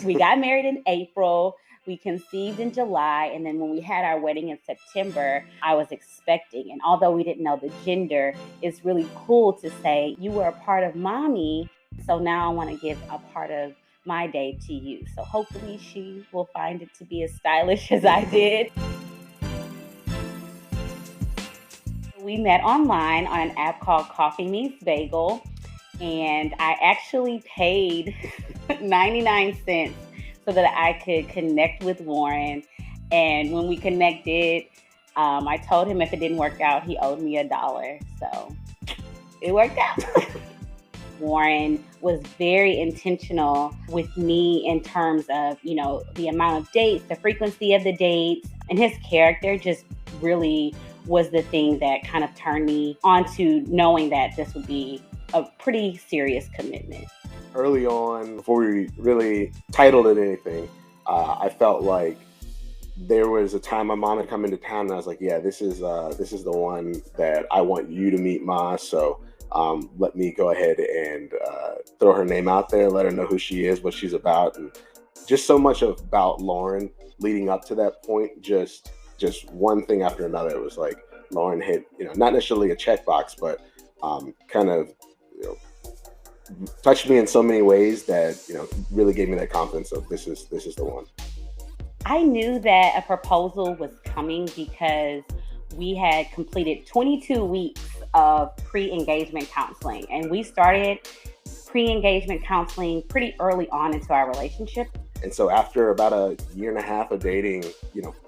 We got married in April. We conceived in July. And then when we had our wedding in September, I was expecting. And although we didn't know the gender, it's really cool to say, you were a part of mommy. So now I want to give a part of my day to you. So hopefully she will find it to be as stylish as I did. We met online on an app called Coffee Meets Bagel. And I actually paid 99 cents so that I could connect with Warren. And when we connected, I told him if it didn't work out, he owed me $1. So it worked out. Warren was very intentional with me in terms of, the amount of dates, the frequency of the dates, and his character just really was the thing that kind of turned me on to knowing that this would be a pretty serious commitment. Early on, before we really titled it anything, I felt like there was a time my mom had come into town, and I was like, "Yeah, this is the one that I want you to meet, Ma." So let me go ahead and throw her name out there, let her know who she is, what she's about, and just so much about Lauren leading up to that point. Just one thing after another. It was like Lauren hit, not necessarily a checkbox, but kind of touched me in so many ways that really gave me that confidence of this is the one. I knew that a proposal was coming because we had completed 22 weeks of pre-engagement counseling, and we started pre-engagement counseling pretty early on into our relationship. And so after about a year and a half of dating,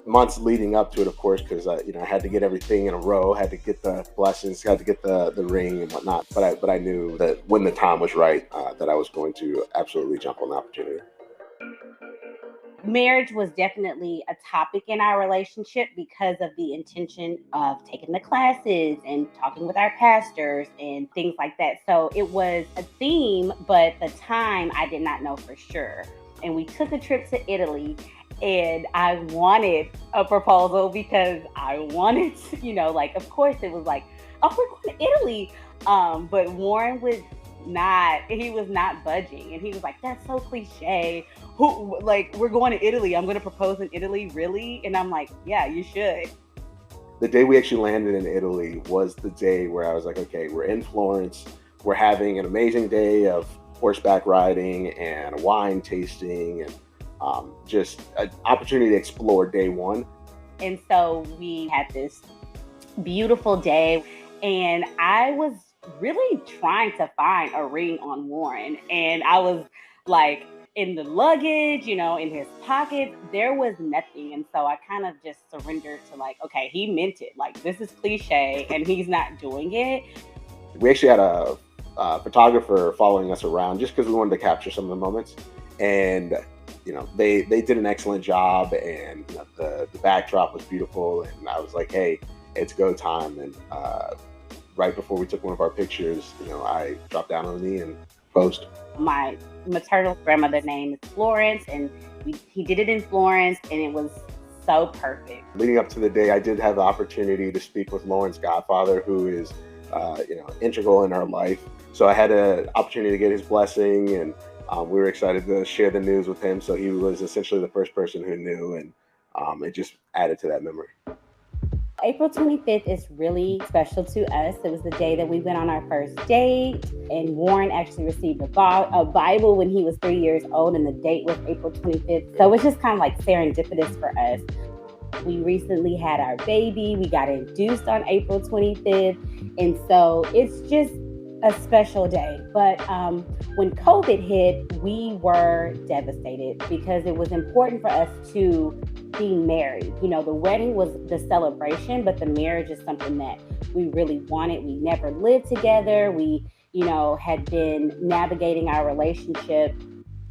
months leading up to it, of course, because I had to get everything in a row, had to get the blessings, had to get the ring and whatnot. But I knew that when the time was right, that I was going to absolutely jump on the opportunity. Marriage was definitely a topic in our relationship because of the intention of taking the classes and talking with our pastors and things like that. So it was a theme, but the time I did not know for sure. And we took a trip to Italy, and I wanted a proposal because I wanted to, of course it was like, oh, we're going to Italy. But Warren was not budging. And he was like, that's so cliche. We're going to Italy. I'm going to propose in Italy, really? And I'm like, yeah, you should. The day we actually landed in Italy was the day where I was like, okay, we're in Florence. We're having an amazing day of horseback riding and wine tasting and just an opportunity to explore day one. And so we had this beautiful day, and I was really trying to find a ring on Warren. And I was like in the luggage, in his pocket, there was nothing. And so I kind of just surrendered to like, okay, he meant it. Like, this is cliche and he's not doing it. We actually had a photographer following us around just because we wanted to capture some of the moments, and they did an excellent job, and the backdrop was beautiful, and I was like, hey, it's go time. And right before we took one of our pictures, I dropped down on me and posed. My maternal grandmother's name is Florence, and he did it in Florence, and it was so perfect. Leading up to the day, I did have the opportunity to speak with Lauren's godfather, who is integral in our life. So I had an opportunity to get his blessing, and we were excited to share the news with him. So he was essentially the first person who knew, and it just added to that memory. April 25th is really special to us. It was the day that we went on our first date, and Warren actually received a Bible when he was 3 years old, and the date was April 25th. So it's just kind of like serendipitous for us. We recently had our baby. We got induced on April 25th. And so it's just a special day. But when COVID hit, we were devastated because it was important for us to be married. The wedding was the celebration, but the marriage is something that we really wanted. We never lived together. We, had been navigating our relationship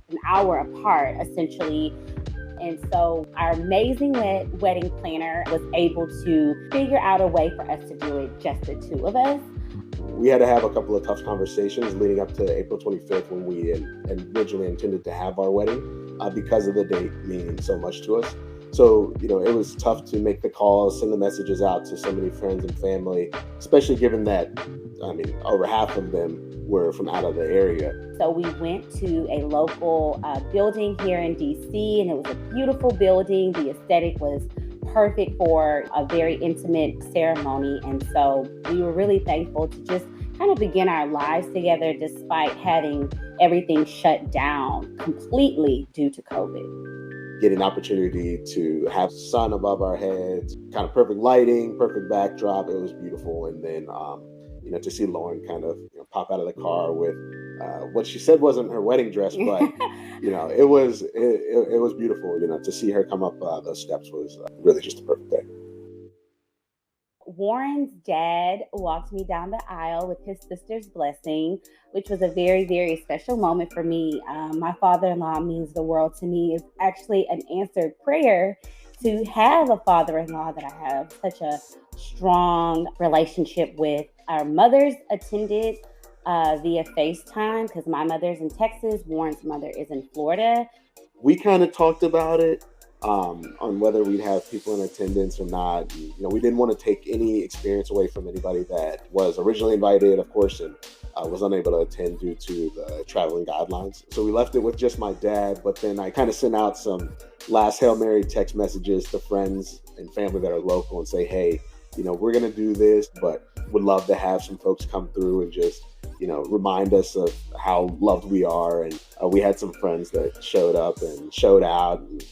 an hour apart, essentially. And so our amazing wedding planner was able to figure out a way for us to do it, just the two of us. We had to have a couple of tough conversations leading up to April 25th when we originally intended to have our wedding because of the date meaning so much to us. So, it was tough to make the calls, send the messages out to so many friends and family, especially given that, over half of them were from out of the area. So we went to a local building here in DC, and it was a beautiful building. The aesthetic was perfect for a very intimate ceremony. And so we were really thankful to just kind of begin our lives together despite having everything shut down completely due to COVID. Get an opportunity to have sun above our heads, kind of perfect lighting, perfect backdrop. It was beautiful. And then, to see Lauren kind of pop out of the car with what she said wasn't her wedding dress, but it was beautiful. To see her come up those steps was really just a perfect day. Warren's dad walked me down the aisle with his sister's blessing, which was a very, very special moment for me. My father-in-law means the world to me. It's actually an answered prayer to have a father-in-law that I have such a strong relationship with. Our mothers attended via FaceTime because my mother's in Texas, Warren's mother is in Florida. We kind of talked about it on whether we'd have people in attendance or not. We didn't want to take any experience away from anybody that was originally invited, of course, and was unable to attend due to the traveling guidelines. So we left it with just my dad, but then I kind of sent out some last Hail Mary text messages to friends and family that are local and say, hey, we're going to do this, but would love to have some folks come through and just, remind us of how loved we are. And we had some friends that showed up and showed out and,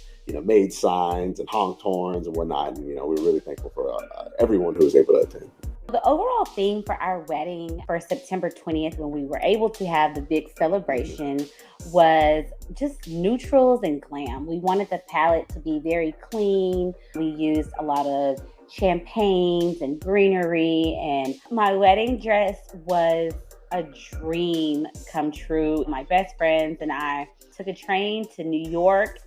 made signs and honked horns and whatnot. And, we're really thankful for everyone who was able to attend. The overall theme for our wedding for September 20th, when we were able to have the big celebration, was just neutrals and glam. We wanted the palette to be very clean. We used a lot of champagnes and greenery, and my wedding dress was a dream come true. My best friends and I took a train to New York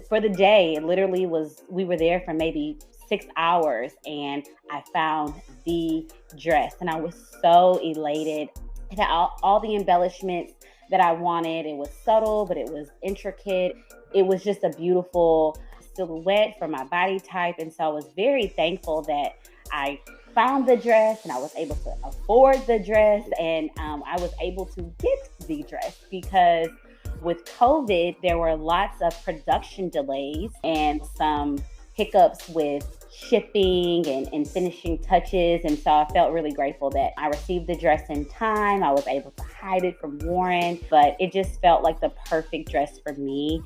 for the day. It literally we were there for maybe 6 hours, and I found the dress, and I was so elated. It had all the embellishments that I wanted. It was subtle, but it was intricate. It was just a beautiful silhouette for my body type, and so I was very thankful that I found the dress and I was able to afford the dress, and I was able to get the dress because with COVID, there were lots of production delays and some hiccups with shipping and finishing touches. And so I felt really grateful that I received the dress in time. I was able to hide it from Warren, but it just felt like the perfect dress for me.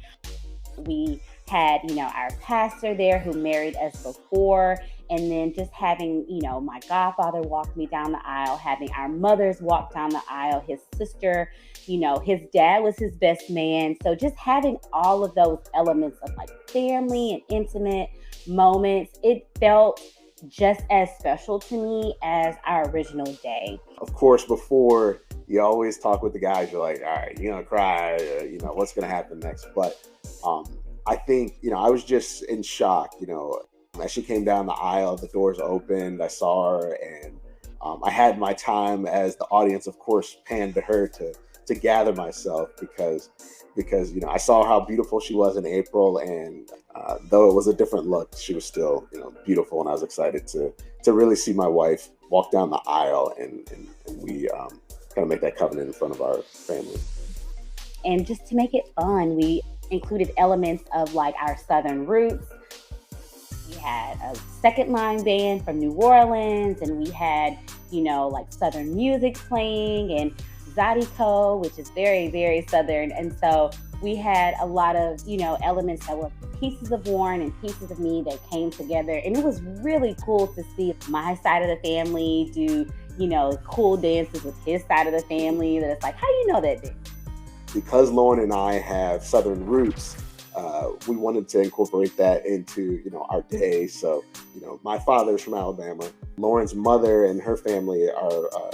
We had, our pastor there who married us before, and then just having, my godfather walk me down the aisle, having our mothers walk down the aisle, his sister, his dad was his best man. So just having all of those elements of like family and intimate moments, it felt just as special to me as our original day. Of course, before you always talk with the guys, you're like, all right, you're going to cry, what's going to happen next? But I think, I was just in shock, as she came down the aisle, the doors opened, I saw her, and I had my time as the audience, of course, panned to her to gather myself because I saw how beautiful she was in April, and though it was a different look, she was still beautiful, and I was excited to really see my wife walk down the aisle and we kind of make that covenant in front of our family. And just to make it fun, we included elements of like our Southern roots. We had a second line band from New Orleans, and we had, like Southern music playing, and Zydeco, which is very, very Southern. And so we had a lot of, elements that were pieces of Warren and pieces of me that came together. And it was really cool to see my side of the family do, cool dances with his side of the family. That it's like, how do you know that dance? Because Lauren and I have Southern roots, we wanted to incorporate that into, our day. So, my father's from Alabama. Lauren's mother and her family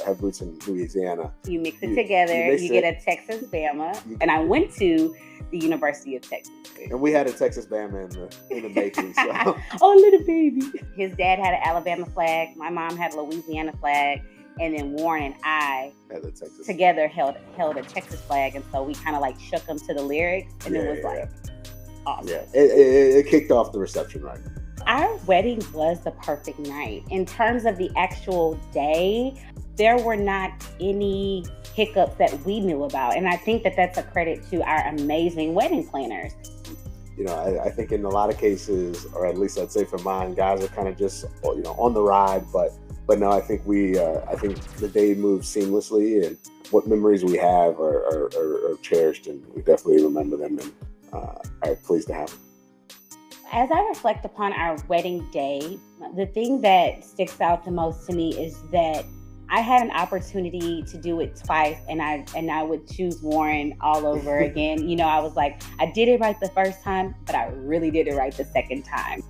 have roots in Louisiana. You mix it together, you get a Texas Bama. And I went to the University of Texas. And we had a Texas Bama in the making. So. Oh, little baby. His dad had an Alabama flag. My mom had a Louisiana flag. And then Warren and I together held a Texas flag. And so we kind of like shook them to the lyrics. And it was like, awesome. Yeah, it kicked off the reception right. Our wedding was the perfect night. In terms of the actual day, there were not any hiccups that we knew about. And I think that that's a credit to our amazing wedding planners. You know, I think in a lot of cases, or at least I'd say for mine, guys are kind of just, you know, on the ride. But no, I think I think the day moves seamlessly, and what memories we have are cherished, and we definitely remember them, and are pleased to have them. As I reflect upon our wedding day, the thing that sticks out the most to me is that I had an opportunity to do it twice, and I would choose Warren all over again. You know, I was like, I did it right the first time, but I really did it right the second time.